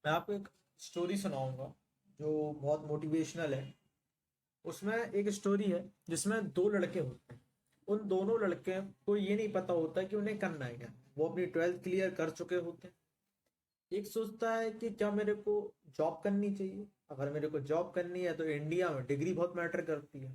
मैं आपको एक स्टोरी सुनाऊंगा जो बहुत मोटिवेशनल है। उसमें एक स्टोरी है जिसमें दो लड़के होते हैं। उन दोनों लड़के को ये नहीं पता होता कि उन्हें करना है क्या। वो अपनी ट्वेल्थ क्लियर कर चुके होते हैं। एक सोचता है कि क्या मेरे को जॉब करनी चाहिए। अगर मेरे को जॉब करनी है तो इंडिया में डिग्री बहुत मैटर करती है।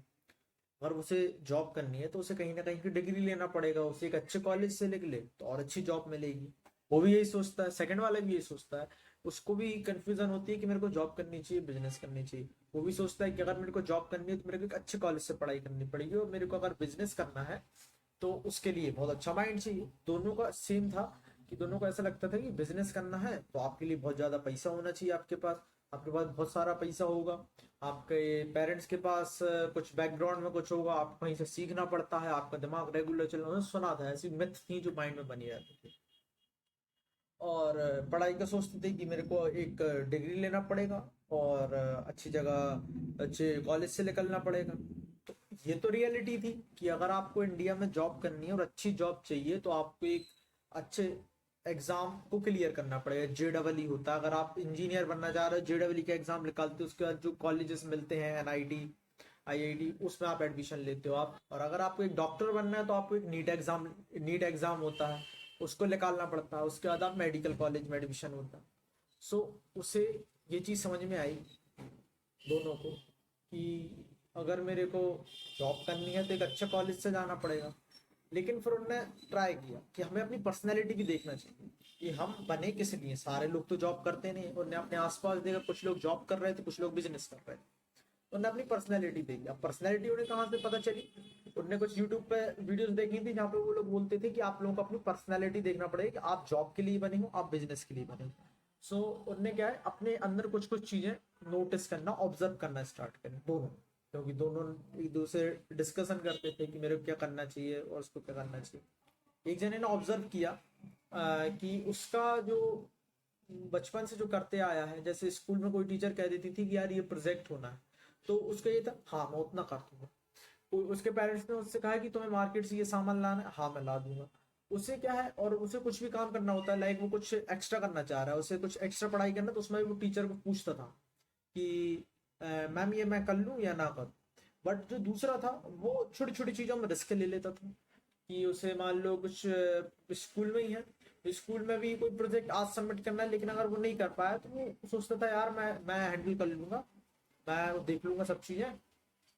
अगर उसे जॉब करनी है तो उसे कहीं ना कहीं की डिग्री लेना पड़ेगा। उसे एक अच्छे कॉलेज से निकले तो और अच्छी जॉब मिलेगी। वो भी यही सोचता है, सेकंड वाला भी यही सोचता है। उसको भी कंफ्यूजन होती है कि मेरे को जॉब करनी चाहिए, बिजनेस करनी चाहिए। वो भी सोचता है कि अगर मेरे को जॉब करनी है तो मेरे को एक अच्छे कॉलेज से पढ़ाई करनी पड़ेगी, और मेरे को अगर बिजनेस करना है तो उसके लिए बहुत अच्छा माइंड चाहिए। दोनों का सेम था कि दोनों को ऐसा लगता था कि बिजनेस करना है तो आपके लिए बहुत ज्यादा पैसा होना चाहिए। आपके पास बहुत सारा पैसा होगा। आपके पेरेंट्स के पास कुछ बैकग्राउंड में कुछ होगा, आपको कहीं से सीखना पड़ता है, आपका दिमाग रेगुलर चल रहा है। सुना था, ऐसी मिथ थी जो माइंड में बनी रहती थी। और पढ़ाई का सोचते थे कि मेरे को एक डिग्री लेना पड़ेगा, और अच्छी जगह अच्छे कॉलेज से निकलना पड़ेगा। तो ये तो रियलिटी थी कि अगर आपको इंडिया में जॉब करनी है और अच्छी जॉब चाहिए तो आपको एक अच्छे एग्जाम को क्लियर करना पड़ेगा। JEE होता है। अगर आप इंजीनियर बनना चाह रहे हो, JEE का एग्जाम निकालते हो, उसके बाद जो कॉलेजेस मिलते हैं, NIT, IIT, उसमें आप एडमिशन लेते हो आप। और अगर आपको एक डॉक्टर बनना है तो आपको एक नीट एग्जाम होता है, उसको निकालना पड़ता है। उसके बाद आप मेडिकल कॉलेज में एडमिशन होता है। सो उसे ये चीज़ समझ में आई दोनों को कि अगर मेरे को जॉब करनी है तो एक अच्छे कॉलेज से जाना पड़ेगा। लेकिन फिर उन्होंने ट्राई किया कि हमें अपनी पर्सनैलिटी भी देखना चाहिए कि हम बने किस लिए। सारे लोग तो जॉब करते नहीं। उन्हें अपने आसपास देखा, कुछ लोग जॉब कर रहे थे, कुछ लोग बिजनेस कर रहे थे। उन्होंने अपनी पर्सनैलिटी देखी। अब पर्सनैलिटी उन्हें कहाँ से पता चली? उन्होंने कुछ यूट्यूब पे वीडियोस देखी थी जहाँ पे वो लोग बोलते थे कि आप लोगों को अपनी पर्सनैलिटी देखना पड़ेगा कि आप जॉब के लिए बने हो, आप बिजनेस के लिए बने हो। सो उनने क्या है, अपने अंदर कुछ कुछ चीजें नोटिस करना, ऑब्जर्व करना स्टार्ट करें दोनों। क्योंकि दोनों एक दूसरे डिस्कशन करते थे कि मेरे को क्या करना चाहिए और उसको क्या करना चाहिए। एक जने ने ऑब्जर्व किया कि उसका जो बचपन से जो करते आया है, जैसे स्कूल में कोई टीचर कह देती थी कि यार ये प्रोजेक्ट होना है, तो उसका ये था, हाँ मैं उतना कर दूंगा। उसके पेरेंट्स ने उससे कहा कि तुम्हें मार्केट से ये सामान लाना है, हाँ मैं ला दूंगा। उसे क्या है, और उसे कुछ भी काम करना होता है, लाइक वो कुछ एक्स्ट्रा करना चाह रहा है, उसे कुछ एक्स्ट्रा पढ़ाई करना, तो उसमें वो टीचर को पूछता था कि मैम ये मैं कर लूँ या ना कर। बट जो दूसरा था वो छोटी छोटी चीजों में रिस्क ले लेता था। कि उसे मान लो कुछ स्कूल में ही है, स्कूल में भी कोई प्रोजेक्ट आज सबमिट करना है, लेकिन अगर वो नहीं कर पाया तो वो सोचता था यार मैं हैंडल कर लूंगा, मैं देख लूंगा सब चीजें,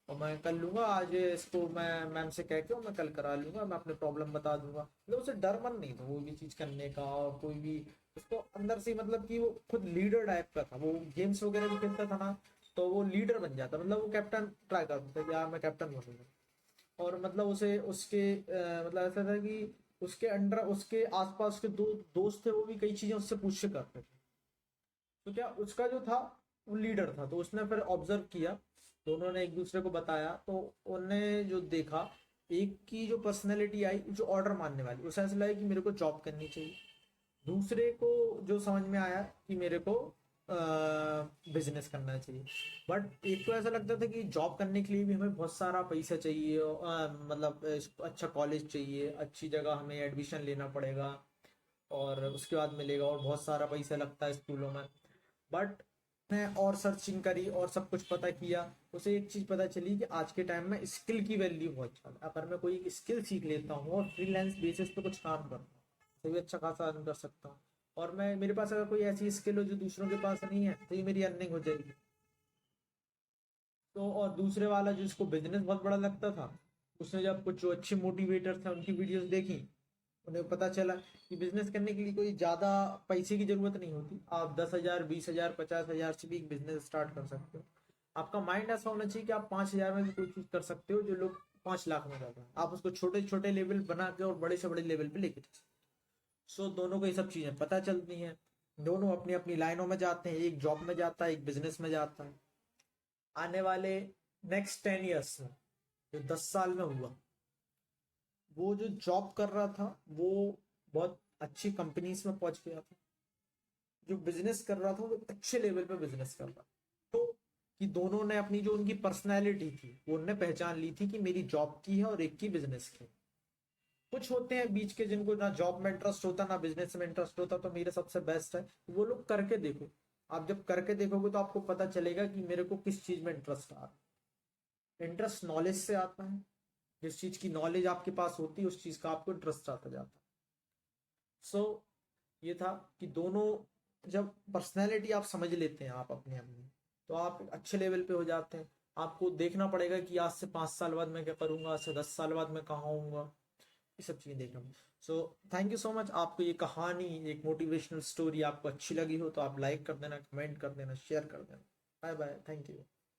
और मैं कर लूंगा आज इसको, मैं मैम से कह के और मैं कल करा लूंगा, मैं अपने प्रॉब्लम बता दूंगा। मतलब उसे डर मन नहीं था कोई भी चीज करने का, और कोई भी उसको अंदर से मतलब कि वो खुद लीडर टाइप का था। वो गेम्स वगैरह भी खेलता था ना, तो वो लीडर बन जाता, मतलब वो कैप्टन ट्राई करता था कि यार मैं कैप्टन बनूंगा। और मतलब उसे उसके मतलब ऐसा था कि उसके अंडर उसके आसपास के दो दोस्त थे, वो भी कई चीजें उससे पूछ के करते थे। तो क्या उसका जो था वो लीडर था, तो उसने फिर ऑब्जर्व किया, दोनों ने एक दूसरे को बताया, तो उनने जो देखा, एक की जो पर्सनैलिटी आई जो ऑर्डर मानने वाली, उसे ऐसा लगा कि मेरे को जॉब करनी चाहिए। दूसरे को जो समझ में आया कि मेरे को बिजनेस करना चाहिए। बट एक को ऐसा लगता था कि जॉब करने के लिए भी हमें बहुत सारा पैसा चाहिए, मतलब अच्छा कॉलेज चाहिए, अच्छी जगह हमें एडमिशन लेना पड़ेगा, और उसके बाद मिलेगा, और बहुत सारा पैसा लगता है स्कूलों में। बट ने और सर्चिंग करी और सब कुछ पता किया, उसे एक चीज पता चली कि आज के टाइम में स्किल की वैल्यू बहुत ज्यादा है। अगर मैं कोई स्किल सीख लेता हूँ और फ्रीलांस बेसिस पे कुछ काम करता हूँ तो भी अच्छा खासा अर्न कर सकता हूँ। और मैं मेरे पास अगर कोई ऐसी स्किल हो जो दूसरों के पास नहीं है तो ये मेरी अर्निंग हो जाएगी। तो और दूसरे वाला जिसको बिजनेस बहुत बड़ा लगता था, उसने जब कुछ जो अच्छे मोटिवेटर थे उनकी वीडियोस देखी, उन्हें पता चला कि बिजनेस करने के लिए कोई ज्यादा पैसे की जरूरत नहीं होती। आप 10,000, 20,000, 50,000 से भी एक बिजनेस स्टार्ट कर सकते हो। आपका माइंड ऐसा होना चाहिए कि आप 5,000 में भी कोई चीज कर सकते हो जो लोग 5 लाख में कर रहे हैं। आप उसको छोटे छोटे लेवल बना के और बड़े से बड़े लेवल पे लेके जा सकते हो। सो दोनों को ये सब चीजें पता चलती हैं। दोनों अपनी अपनी लाइनों में जाते हैं, एक जॉब में जाता है, एक बिजनेस में जाता है। आने वाले नेक्स्ट 10 ईयर्स में, जो 10 साल में हुआ, वो जो जॉब कर रहा था वो बहुत अच्छी कंपनीज में पहुंच गया था। जो बिजनेस कर रहा था वो अच्छे लेवल पे बिजनेस कर रहा था। तो कि दोनों ने अपनी जो उनकी पर्सनैलिटी थी वो उनने पहचान ली थी कि मेरी जॉब की है और एक की बिजनेस की। कुछ होते हैं बीच के जिनको ना जॉब में इंटरेस्ट होता ना बिजनेस में इंटरेस्ट होता, तो मेरे सबसे बेस्ट है वो लोग करके देखो। आप जब करके देखोगे तो आपको पता चलेगा कि मेरे को किस चीज में इंटरेस्ट आ रहा है। इंटरेस्ट नॉलेज से आता है, जिस चीज की नॉलेज आपके पास होती है उस चीज का आपको इंटरेस्ट आता जाता है। सो ये था कि दोनों, जब पर्सनैलिटी आप समझ लेते हैं आप अपने अपनी, तो आप एक अच्छे लेवल पे हो जाते हैं। आपको देखना पड़ेगा कि आज से 5 साल बाद मैं क्या करूंगा, आज से 10 साल बाद मैं कहाँ होऊंगा, ये सब चीजें देखना। So thank you so much. आपको ये कहानी, एक मोटिवेशनल स्टोरी आपको अच्छी लगी हो तो आप लाइक कर देना, कमेंट कर देना, शेयर कर देना। Bye bye, thank you.